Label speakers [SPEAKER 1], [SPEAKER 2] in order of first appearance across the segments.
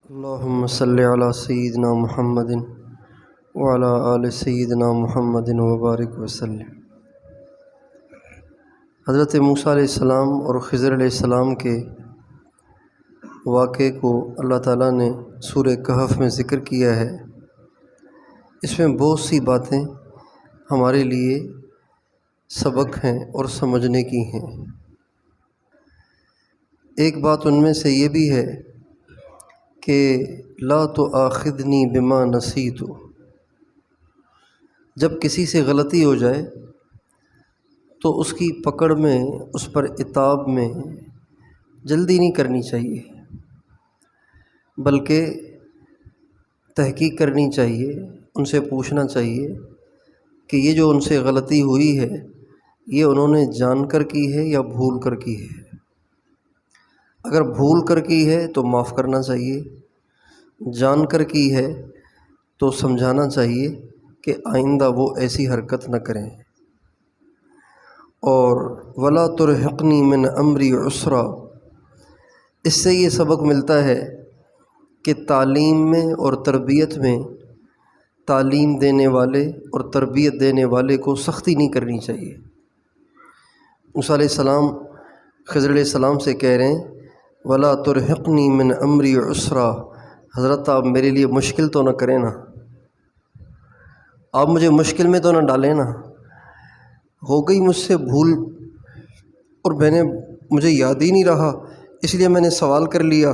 [SPEAKER 1] اللہم صلی علی سیدنا محمد وعلی آل سیدنا محمد وبارک وسلم۔ حضرت موسیٰ علیہ السلام اور خضر علیہ السلام کے واقعے کو اللہ تعالیٰ نے سورہ کہف میں ذکر کیا ہے۔ اس میں بہت سی باتیں ہمارے لیے سبق ہیں اور سمجھنے کی ہیں۔ ایک بات ان میں سے یہ بھی ہے کہ لا تؤاخذنی بما نسیت، جب کسی سے غلطی ہو جائے تو اس کی پکڑ میں، اس پر عتاب میں جلدی نہیں کرنی چاہیے، بلکہ تحقیق کرنی چاہیے، ان سے پوچھنا چاہیے کہ یہ جو ان سے غلطی ہوئی ہے یہ انہوں نے جان کر کی ہے یا بھول کر کی ہے۔ اگر بھول کر کی ہے تو معاف کرنا چاہیے، جان کر کی ہے تو سمجھانا چاہیے کہ آئندہ وہ ایسی حرکت نہ کریں۔ اور ولا ترہقنی من امری عسرا، اس سے یہ سبق ملتا ہے کہ تعلیم میں اور تربیت میں تعلیم دینے والے اور تربیت دینے والے کو سختی نہیں کرنی چاہیے۔ موسیٰ علیہ السلام خضر علیہ السلام سے کہہ رہے ہیں ولا ترہقنی من امری عسرا، حضرت آپ میرے لیے مشکل تو نہ کریں نا، آپ مجھے مشکل میں تو نہ ڈالیں نا، ہو گئی مجھ سے بھول اور مجھے یاد ہی نہیں رہا، اس لیے میں نے سوال کر لیا،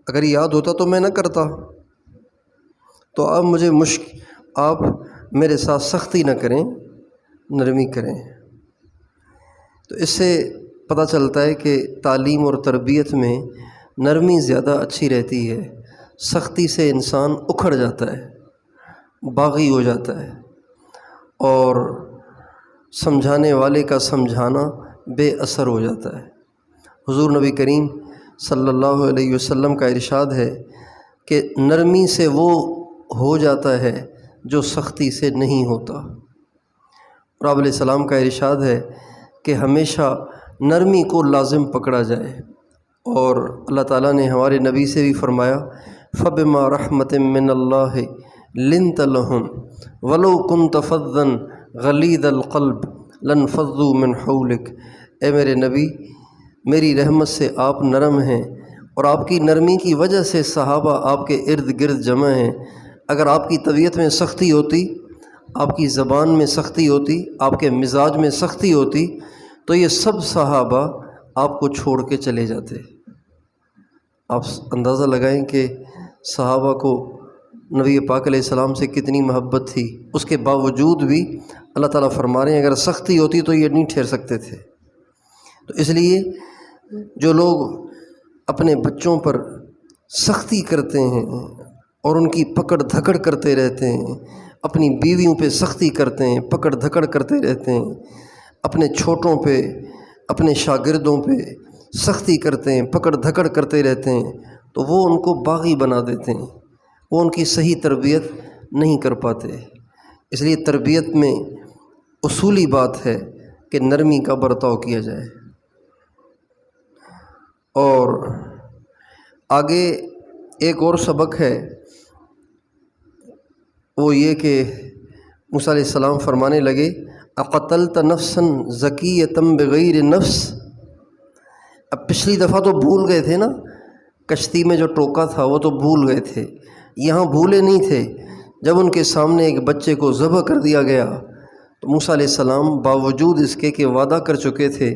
[SPEAKER 1] اگر یاد ہوتا تو میں نہ کرتا، تو آپ میرے ساتھ سختی نہ کریں، نرمی کریں۔ تو اس سے پتہ چلتا ہے کہ تعلیم اور تربیت میں نرمی زیادہ اچھی رہتی ہے، سختی سے انسان اکھڑ جاتا ہے، باغی ہو جاتا ہے، اور سمجھانے والے کا سمجھانا بے اثر ہو جاتا ہے۔ حضور نبی کریم صلی اللہ علیہ وسلم کا ارشاد ہے کہ نرمی سے وہ ہو جاتا ہے جو سختی سے نہیں ہوتا۔ اور آپ علیہ السلام کا ارشاد ہے کہ ہمیشہ نرمی کو لازم پکڑا جائے، اور اللہ تعالیٰ نے ہمارے نبی سے بھی فرمایا فَبِمَا رَحْمَةٍ مِّنَ اللَّهِ لِنْتَ لَهُمْ وَلَوْ كُنْتَ فَظًّا غَلِيظَ الْقَلْبِ لَانفَضُّوا مِنْ حَوْلِكَ، اے میرے نبی میری رحمت سے آپ نرم ہیں، اور آپ کی نرمی کی وجہ سے صحابہ آپ کے ارد گرد جمع ہیں۔ اگر آپ کی طبیعت میں سختی ہوتی، آپ کی زبان میں سختی ہوتی، آپ کے مزاج میں سختی ہوتی، تو یہ سب صحابہ آپ کو چھوڑ کے چلے جاتے۔ آپ اندازہ لگائیں کہ صحابہ کو نبی پاک علیہ السلام سے کتنی محبت تھی، اس کے باوجود بھی اللہ تعالیٰ فرما رہے ہیں اگر سختی ہوتی تو یہ نہیں ٹھہر سکتے تھے۔ تو اس لیے جو لوگ اپنے بچوں پر سختی کرتے ہیں اور ان کی پکڑ دھکڑ کرتے رہتے ہیں، اپنی بیویوں پہ سختی کرتے ہیں، پکڑ دھکڑ کرتے رہتے ہیں، اپنے چھوٹوں پہ، اپنے شاگردوں پہ سختی کرتے ہیں، پکڑ دھکڑ کرتے رہتے ہیں، تو وہ ان کو باغی بنا دیتے ہیں، وہ ان کی صحیح تربیت نہیں کر پاتے۔ اس لیے تربیت میں اصولی بات ہے کہ نرمی کا برتاؤ کیا جائے۔ اور آگے ایک اور سبق ہے، وہ یہ کہ موسیٰ علیہ السلام فرمانے لگے اقتلت نفسا زکیۃ بغیر نفس، اب پچھلی دفعہ تو بھول گئے تھے نا، کشتی میں جو ٹوکا تھا وہ تو بھول گئے تھے، یہاں بھولے نہیں تھے۔ جب ان کے سامنے ایک بچے کو ذبح کر دیا گیا تو موسیٰ علیہ السلام باوجود اس کے کہ وعدہ کر چکے تھے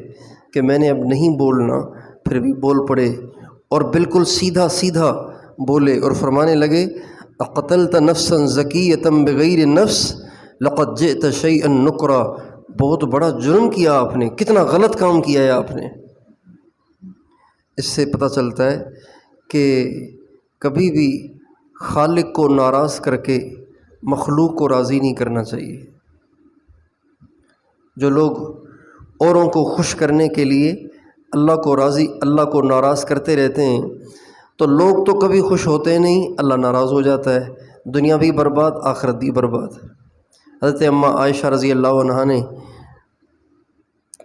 [SPEAKER 1] کہ میں نے اب نہیں بولنا، پھر بھی بول پڑے، اور بالکل سیدھا سیدھا بولے اور فرمانے لگے اقتلت نفسا زکیۃ بغیر نفس لقد جئت شیئا نکرا، بہت بڑا جرم کیا آپ نے، کتنا غلط کام کیا ہے آپ نے۔ اس سے پتہ چلتا ہے کہ کبھی بھی خالق کو ناراض کر کے مخلوق کو راضی نہیں کرنا چاہیے۔ جو لوگ اوروں کو خوش کرنے کے لیے اللہ کو ناراض کرتے رہتے ہیں تو لوگ تو کبھی خوش ہوتے نہیں، اللہ ناراض ہو جاتا ہے، دنیا بھی برباد، آخرت بھی برباد۔ حضرت اماں عائشہ رضی اللہ عنہا نے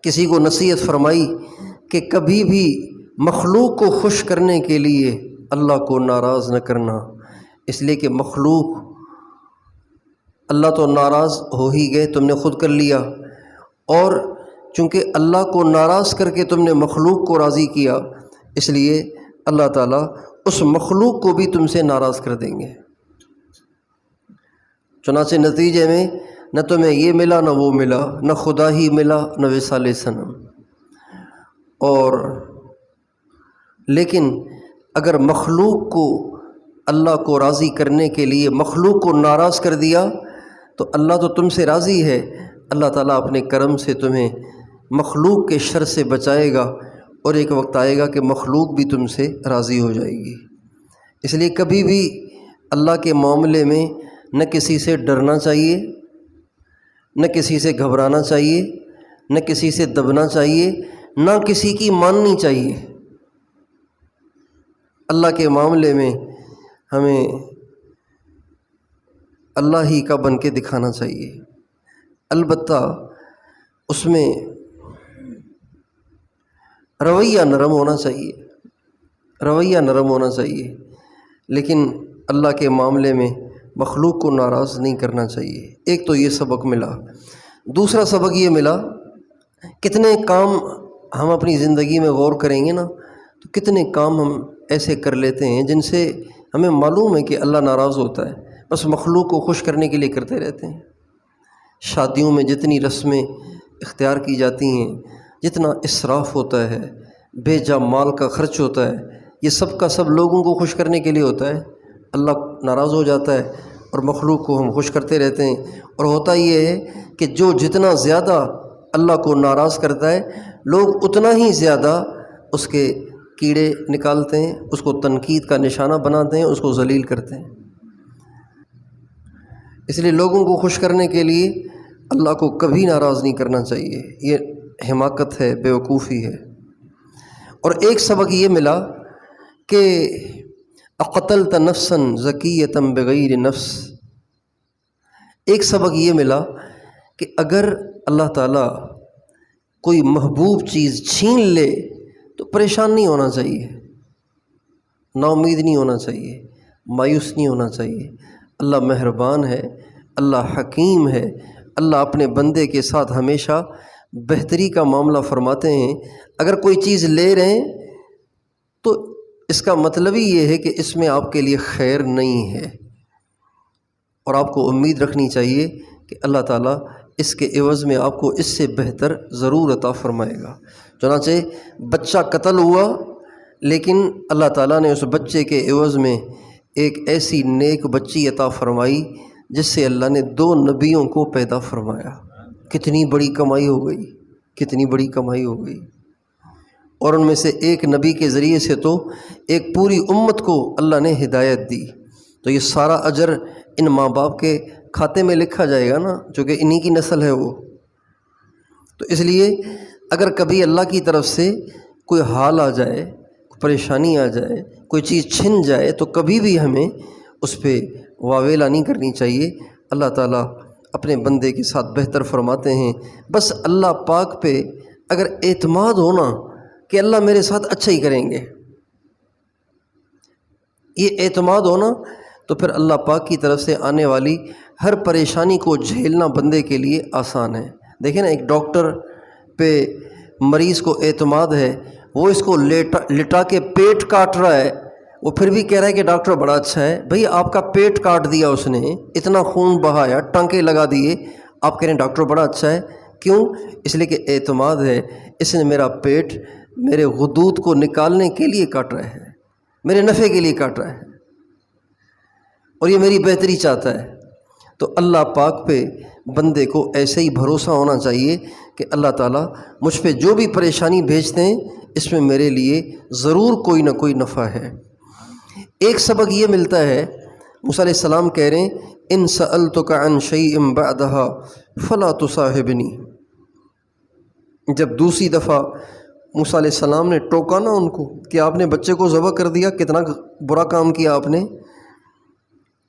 [SPEAKER 1] کسی کو نصیحت فرمائی کہ کبھی بھی مخلوق کو خوش کرنے کے لیے اللہ کو ناراض نہ کرنا، اس لیے کہ مخلوق اللہ تو ناراض ہو ہی گئے، تم نے خود کر لیا، اور چونکہ اللہ کو ناراض کر کے تم نے مخلوق کو راضی کیا، اس لیے اللہ تعالیٰ اس مخلوق کو بھی تم سے ناراض کر دیں گے۔ چنانچہ نتیجے میں نہ تمہیں یہ ملا نہ وہ ملا، نہ خدا ہی ملا نہ وصال صنم۔ اور لیکن اگر مخلوق کو اللہ کو راضی کرنے کے لیے مخلوق کو ناراض کر دیا تو اللہ تو تم سے راضی ہے، اللہ تعالیٰ اپنے کرم سے تمہیں مخلوق کے شر سے بچائے گا، اور ایک وقت آئے گا کہ مخلوق بھی تم سے راضی ہو جائے گی۔ اس لیے کبھی بھی اللہ کے معاملے میں نہ کسی سے ڈرنا چاہیے، نہ کسی سے گھبرانا چاہیے، نہ کسی سے دبنا چاہیے، نہ کسی کی ماننی چاہیے۔ اللہ کے معاملے میں ہمیں اللہ ہی کا بن کے دکھانا چاہیے، البتہ اس میں رویہ نرم ہونا چاہیے، رویہ نرم ہونا چاہیے، لیکن اللہ کے معاملے میں مخلوق کو ناراض نہیں کرنا چاہیے۔ ایک تو یہ سبق ملا۔ دوسرا سبق یہ ملا، کتنے کام ہم اپنی زندگی میں غور کریں گے نا تو کتنے کام ہم ایسے کر لیتے ہیں جن سے ہمیں معلوم ہے کہ اللہ ناراض ہوتا ہے، بس مخلوق کو خوش کرنے کے لیے کرتے رہتے ہیں۔ شادیوں میں جتنی رسمیں اختیار کی جاتی ہیں، جتنا اسراف ہوتا ہے، بے جا مال کا خرچ ہوتا ہے، یہ سب کا سب لوگوں کو خوش کرنے کے لیے ہوتا ہے۔ اللہ ناراض ہو جاتا ہے اور مخلوق کو ہم خوش کرتے رہتے ہیں، اور ہوتا یہ ہے کہ جو جتنا زیادہ اللہ کو ناراض کرتا ہے، لوگ اتنا ہی زیادہ اس کے کیڑے نکالتے ہیں، اس کو تنقید کا نشانہ بناتے ہیں، اس کو ذلیل کرتے ہیں۔ اس لیے لوگوں کو خوش کرنے کے لیے اللہ کو کبھی ناراض نہیں کرنا چاہیے، یہ حماقت ہے، بیوقوفی ہے۔ اور ایک سبق یہ ملا کہ اقتلت نفسا زکیۃ بغیر نفس، ایک سبق یہ ملا کہ اگر اللہ تعالیٰ کوئی محبوب چیز چھین لے تو پریشان نہیں ہونا چاہیے، نا امید نہیں ہونا چاہیے، مایوس نہیں ہونا چاہیے۔ اللہ مہربان ہے، اللہ حکیم ہے، اللہ اپنے بندے کے ساتھ ہمیشہ بہتری کا معاملہ فرماتے ہیں۔ اگر کوئی چیز لے رہے ہیں تو اس کا مطلب ہی یہ ہے کہ اس میں آپ کے لیے خیر نہیں ہے، اور آپ کو امید رکھنی چاہیے کہ اللہ تعالیٰ اس کے عوض میں آپ کو اس سے بہتر ضرور عطا فرمائے گا۔ چنانچہ بچہ قتل ہوا، لیکن اللہ تعالیٰ نے اس بچے کے عوض میں ایک ایسی نیک بچی عطا فرمائی جس سے اللہ نے 2 نبیوں کو پیدا فرمایا۔ کتنی بڑی کمائی ہو گئی، کتنی بڑی کمائی ہو گئی۔ اور ان میں سے ایک نبی کے ذریعے سے تو ایک پوری امت کو اللہ نے ہدایت دی، تو یہ سارا اجر ان ماں باپ کے کھاتے میں لکھا جائے گا نا، چونکہ انہی کی نسل ہے وہ۔ تو اس لیے اگر کبھی اللہ کی طرف سے کوئی حال آ جائے، پریشانی آ جائے، کوئی چیز چھن جائے، تو کبھی بھی ہمیں اس پہ واویلا نہیں کرنی چاہیے۔ اللہ تعالیٰ اپنے بندے کے ساتھ بہتر فرماتے ہیں، بس اللہ پاک پہ اگر اعتماد ہونا کہ اللہ میرے ساتھ اچھا ہی کریں گے، یہ اعتماد ہونا، تو پھر اللہ پاک کی طرف سے آنے والی ہر پریشانی کو جھیلنا بندے کے لیے آسان ہے۔ دیکھیں نا، ایک ڈاکٹر پہ مریض کو اعتماد ہے، وہ اس کو لٹا کے پیٹ کاٹ رہا ہے، وہ پھر بھی کہہ رہا ہے کہ ڈاکٹر بڑا اچھا ہے۔ بھئی آپ کا پیٹ کاٹ دیا اس نے، اتنا خون بہایا، ٹانکے لگا دیے، آپ کہہ رہے ہیں ڈاکٹر بڑا اچھا ہے، کیوں؟ اس لیے کہ اعتماد ہے، اس نے میرا پیٹ میرے غدود کو نکالنے کے لیے کاٹ رہا ہے، میرے نفع کے لیے کاٹ رہا ہے، اور یہ میری بہتری چاہتا ہے۔ تو اللہ پاک پہ بندے کو ایسے ہی بھروسہ ہونا چاہیے کہ اللہ تعالیٰ مجھ پہ جو بھی پریشانی بھیجتے ہیں، اس میں میرے لیے ضرور کوئی نہ کوئی نفع ہے۔ ایک سبق یہ ملتا ہے، موسیٰ علیہ السلام کہہ رہے ہیں ان سألتک عن شیء بعدها فلا تصاحبنی۔ جب دوسری دفعہ موسیٰ علیہ السلام نے ٹوکا نا ان کو کہ آپ نے بچے کو ذبح کر دیا، کتنا برا کام کیا آپ نے،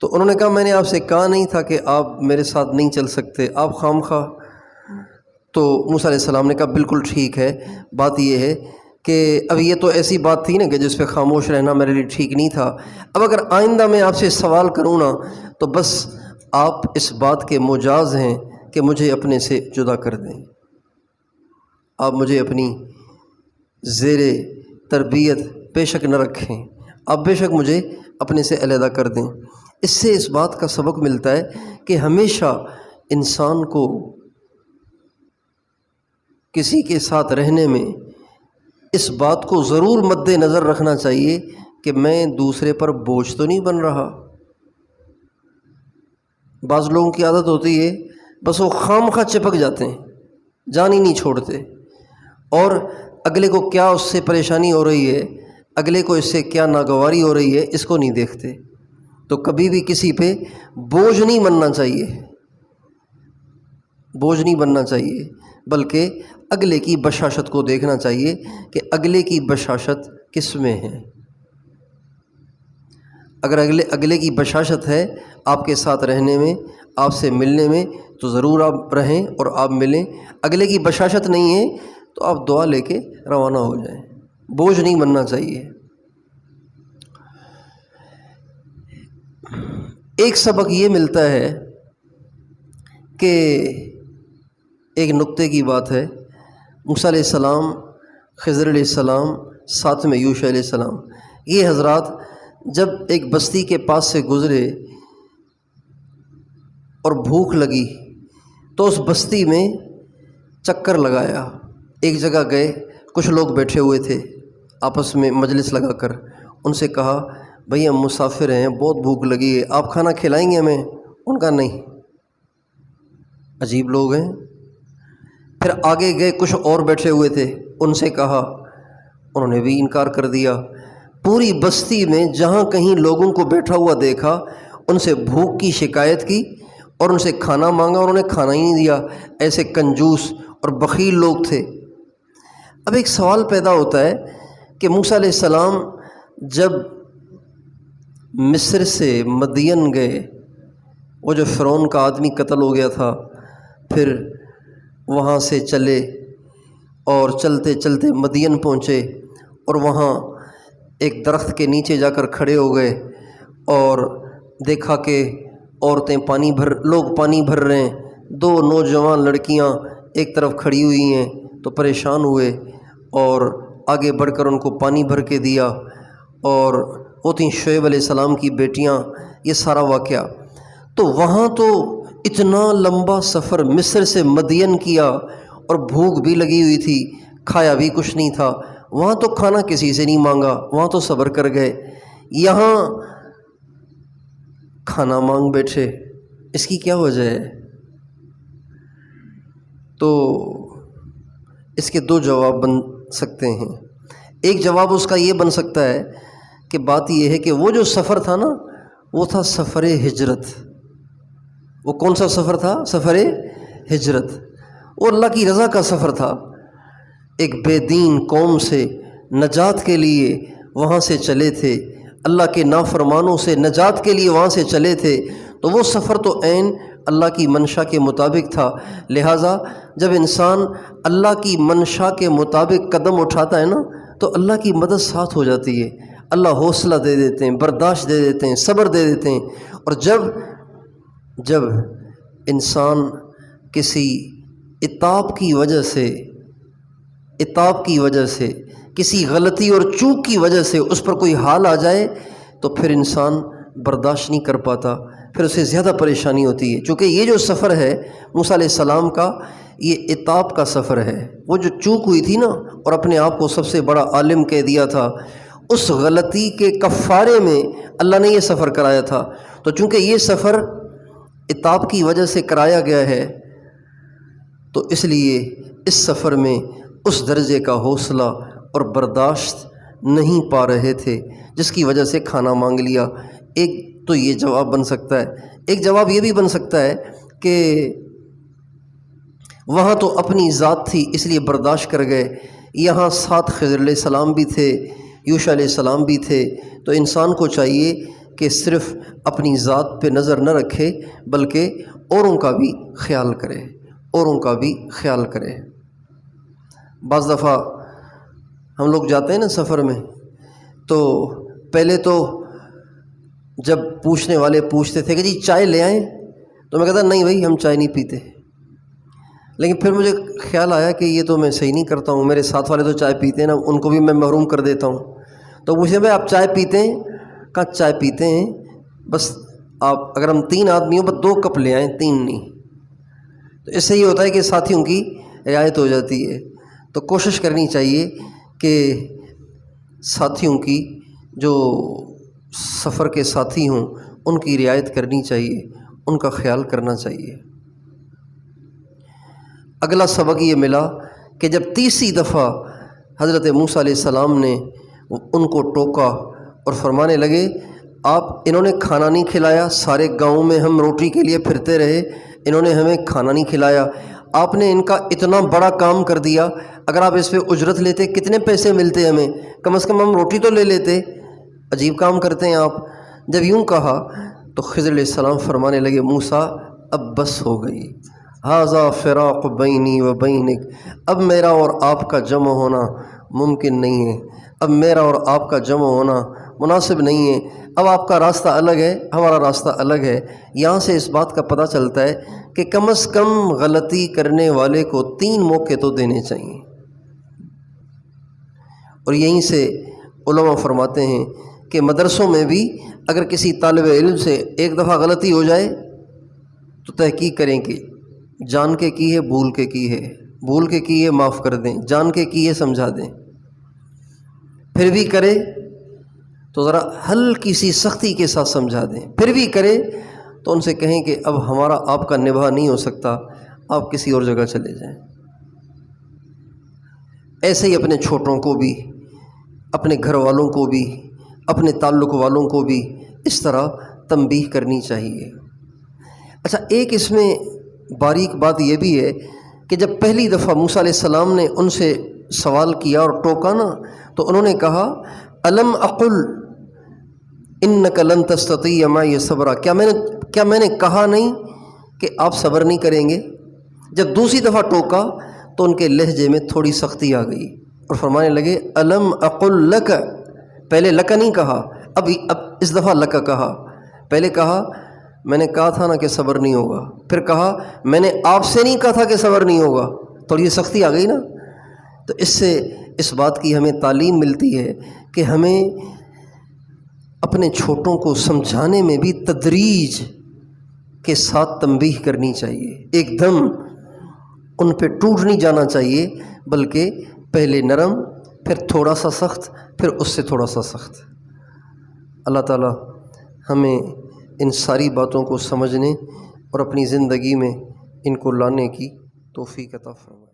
[SPEAKER 1] تو انہوں نے کہا میں نے آپ سے کہا نہیں تھا کہ آپ میرے ساتھ نہیں چل سکتے، آپ خام خواہ۔ تو موسیٰ علیہ السلام نے کہا بالکل ٹھیک ہے، بات یہ ہے کہ اب یہ تو ایسی بات تھی نا کہ جس پہ خاموش رہنا میرے لیے ٹھیک نہیں تھا، اب اگر آئندہ میں آپ سے سوال کروں نا تو بس آپ اس بات کے مجاز ہیں کہ مجھے اپنے سے جدا کر دیں، آپ مجھے اپنی زیر تربیت بے شک نہ رکھیں، آپ بے شک مجھے اپنے سے علیحدہ کر دیں۔ اس سے اس بات کا سبق ملتا ہے کہ ہمیشہ انسان کو کسی کے ساتھ رہنے میں اس بات کو ضرور مد نظر رکھنا چاہیے کہ میں دوسرے پر بوجھ تو نہیں بن رہا۔ بعض لوگوں کی عادت ہوتی ہے بس وہ خام خواہ چپک جاتے ہیں، جان ہی نہیں چھوڑتے، اور اگلے کو کیا اس سے پریشانی ہو رہی ہے، اگلے کو اس سے کیا ناگواری ہو رہی ہے، اس کو نہیں دیکھتے۔ تو کبھی بھی کسی پہ بوجھ نہیں بننا چاہیے، بوجھ نہیں بننا چاہیے، بلکہ اگلے کی بشاشت کو دیکھنا چاہیے کہ اگلے کی بشاشت کس میں ہے۔ اگر اگلے کی بشاشت ہے آپ کے ساتھ رہنے میں، آپ سے ملنے میں، تو ضرور آپ رہیں اور آپ ملیں۔ اگلے کی بشاشت نہیں ہے تو آپ دعا لے کے روانہ ہو جائیں، بوجھ نہیں بننا چاہیے۔ ایک سبق یہ ملتا ہے کہ ایک نقطے کی بات ہے، موسیٰ علیہ السلام، خضر علیہ السلام، ساتھ میں یوشع علیہ السلام، یہ حضرات جب ایک بستی کے پاس سے گزرے اور بھوک لگی تو اس بستی میں چکر لگایا، ایک جگہ گئے، کچھ لوگ بیٹھے ہوئے تھے آپس میں مجلس لگا کر، ان سے کہا بھئی ہم مسافر ہیں، بہت بھوک لگی ہے، آپ کھانا کھلائیں گے ہمیں؟ ان کا نہیں، عجیب لوگ ہیں۔ پھر آگے گئے، کچھ اور بیٹھے ہوئے تھے، ان سے کہا، انہوں نے بھی انکار کر دیا۔ پوری بستی میں جہاں کہیں لوگوں کو بیٹھا ہوا دیکھا، ان سے بھوک کی شکایت کی اور ان سے کھانا مانگا، انہوں نے کھانا ہی نہیں دیا۔ ایسے کنجوس اور بخیل لوگ تھے۔ اب ایک سوال پیدا ہوتا ہے کہ موسیٰ علیہ السلام جب مصر سے مدین گئے، وہ جو فرعون کا آدمی قتل ہو گیا تھا، پھر وہاں سے چلے اور چلتے چلتے مدین پہنچے اور وہاں ایک درخت کے نیچے جا کر کھڑے ہو گئے اور دیکھا کہ عورتیں لوگ پانی بھر رہے ہیں، دو نوجوان لڑکیاں ایک طرف کھڑی ہوئی ہیں، تو پریشان ہوئے اور آگے بڑھ کر ان کو پانی بھر کے دیا، اور وہ تھیں شعیب علیہ السلام کی بیٹیاں۔ یہ سارا واقعہ تو وہاں تو اتنا لمبا سفر مصر سے مدین کیا اور بھوک بھی لگی ہوئی تھی، کھایا بھی کچھ نہیں تھا، وہاں تو کھانا کسی سے نہیں مانگا، وہاں تو صبر کر گئے، یہاں کھانا مانگ بیٹھے، اس کی کیا وجہ ہے؟ تو اس کے دو جواب بن سکتے ہیں۔ ایک جواب اس کا یہ بن سکتا ہے کہ بات یہ ہے کہ وہ جو سفر تھا نا، وہ تھا سفر ہجرت۔ وہ کون سا سفر تھا؟ سفر ہجرت۔ وہ اللہ کی رضا کا سفر تھا، ایک بے دین قوم سے نجات کے لیے وہاں سے چلے تھے، اللہ کے نافرمانوں سے نجات کے لیے وہاں سے چلے تھے، تو وہ سفر تو عین اللہ کی منشا کے مطابق تھا۔ لہٰذا جب انسان اللہ کی منشا کے مطابق قدم اٹھاتا ہے نا، تو اللہ کی مدد ساتھ ہو جاتی ہے، اللہ حوصلہ دے دیتے ہیں، برداشت دے دیتے ہیں، صبر دے دیتے ہیں۔ اور جب انسان کسی عتاب کی وجہ سے کسی غلطی اور چوک کی وجہ سے اس پر کوئی حال آ جائے تو پھر انسان برداشت نہیں کر پاتا، پھر اسے زیادہ پریشانی ہوتی ہے۔ چونکہ یہ جو سفر ہے موسیٰ علیہ السلام کا، یہ عتاب کا سفر ہے۔ وہ جو چوک ہوئی تھی نا اور اپنے آپ کو سب سے بڑا عالم کہہ دیا تھا، اس غلطی کے کفارے میں اللہ نے یہ سفر کرایا تھا۔ تو چونکہ یہ سفر عتاب کی وجہ سے کرایا گیا ہے، تو اس لیے اس سفر میں اس درجے کا حوصلہ اور برداشت نہیں پا رہے تھے، جس کی وجہ سے کھانا مانگ لیا۔ ایک تو یہ جواب بن سکتا ہے۔ ایک جواب یہ بھی بن سکتا ہے کہ وہاں تو اپنی ذات تھی اس لیے برداشت کر گئے، یہاں ساتھ خضر علیہ السلام بھی تھے، یوشع علیہ السلام بھی تھے، تو انسان کو چاہیے کہ صرف اپنی ذات پہ نظر نہ رکھے بلکہ اوروں کا بھی خیال کرے، اوروں کا بھی خیال کرے۔ بعض دفعہ ہم لوگ جاتے ہیں نا سفر میں، تو پہلے تو جب پوچھنے والے پوچھتے تھے کہ جی چائے لے آئیں، تو میں کہتا نہیں بھائی ہم چائے نہیں پیتے، لیکن پھر مجھے خیال آیا کہ یہ تو میں صحیح نہیں کرتا ہوں، میرے ساتھ والے تو چائے پیتے ہیں نا، ان کو بھی میں محروم کر دیتا ہوں۔ تو پوچھے بھائی آپ چائے پیتے ہیں؟ کہا چائے پیتے ہیں، بس آپ اگر ہم 3 آدمی ہوں بس 2 کپ لے آئیں، 3 نہیں۔ تو اس سے یہ ہوتا ہے کہ ساتھیوں کی رعایت ہو جاتی ہے۔ تو کوشش کرنی چاہیے کہ ساتھیوں کی، جو سفر کے ساتھی ہوں ان کی رعایت کرنی چاہیے، ان کا خیال کرنا چاہیے۔ اگلا سبق یہ ملا کہ جب تیسری دفعہ حضرت موسیٰ علیہ السلام نے ان کو ٹوکا اور فرمانے لگے آپ انہوں نے کھانا نہیں کھلایا، سارے گاؤں میں ہم روٹی کے لیے پھرتے رہے، انہوں نے ہمیں کھانا نہیں کھلایا، آپ نے ان کا اتنا بڑا کام کر دیا، اگر آپ اس پہ اجرت لیتے کتنے پیسے ملتے ہمیں، کم از کم ہم روٹی تو لے لیتے، عجیب کام کرتے ہیں آپ۔ جب یوں کہا تو خضر علیہ السلام فرمانے لگے موسیٰ اب بس ہو گئی، ھذا فراق بینی و بینک، اب میرا اور آپ کا جمع ہونا ممکن نہیں ہے، اب میرا اور آپ کا جمع ہونا مناسب نہیں ہے، اب آپ کا راستہ الگ ہے، ہمارا راستہ الگ ہے۔ یہاں سے اس بات کا پتہ چلتا ہے کہ کم از کم غلطی کرنے والے کو 3 موقع تو دینے چاہیے۔ اور یہیں سے علماء فرماتے ہیں کہ مدرسوں میں بھی اگر کسی طالب علم سے ایک دفعہ غلطی ہو جائے تو تحقیق کریں کہ جان کے کی ہے، بھول کے کی ہے، بھول کے کی ہے معاف کر دیں، جان کے کی ہے سمجھا دیں، پھر بھی کرے تو ذرا ہلکی سی سختی کے ساتھ سمجھا دیں، پھر بھی کرے تو ان سے کہیں کہ اب ہمارا آپ کا نبھا نہیں ہو سکتا، آپ کسی اور جگہ چلے جائیں۔ ایسے ہی اپنے چھوٹوں کو بھی، اپنے گھر والوں کو بھی، اپنے تعلق والوں کو بھی اس طرح تنبیہ کرنی چاہیے۔ اچھا، ایک اس میں باریک بات یہ بھی ہے کہ جب پہلی دفعہ موسیٰ علیہ السلام نے ان سے سوال کیا اور ٹوکا نا، تو انہوں نے کہا الم اقل انک لن تستطیع معی صبرا، کیا میں نے کہا نہیں کہ آپ صبر نہیں کریں گے؟ جب دوسری دفعہ ٹوکا تو ان کے لہجے میں تھوڑی سختی آ گئی اور فرمانے لگے الم اقل لک، پہلے لک نہیں کہا، اب اس دفعہ لک کہا۔ پہلے کہا میں نے کہا تھا نا کہ صبر نہیں ہوگا، پھر کہا میں نے آپ سے نہیں کہا تھا کہ صبر نہیں ہوگا، تھوڑی سختی آ گئی نا۔ تو اس سے اس بات کی ہمیں تعلیم ملتی ہے کہ ہمیں اپنے چھوٹوں کو سمجھانے میں بھی تدریج کے ساتھ تنبیہ کرنی چاہیے، ایک دم ان پہ ٹوٹ نہیں جانا چاہیے، بلکہ پہلے نرم، پھر تھوڑا سا سخت، پھر اس سے تھوڑا سا سخت۔ اللہ تعالی ہمیں ان ساری باتوں کو سمجھنے اور اپنی زندگی میں ان کو لانے کی توفیق عطا فرمائے۔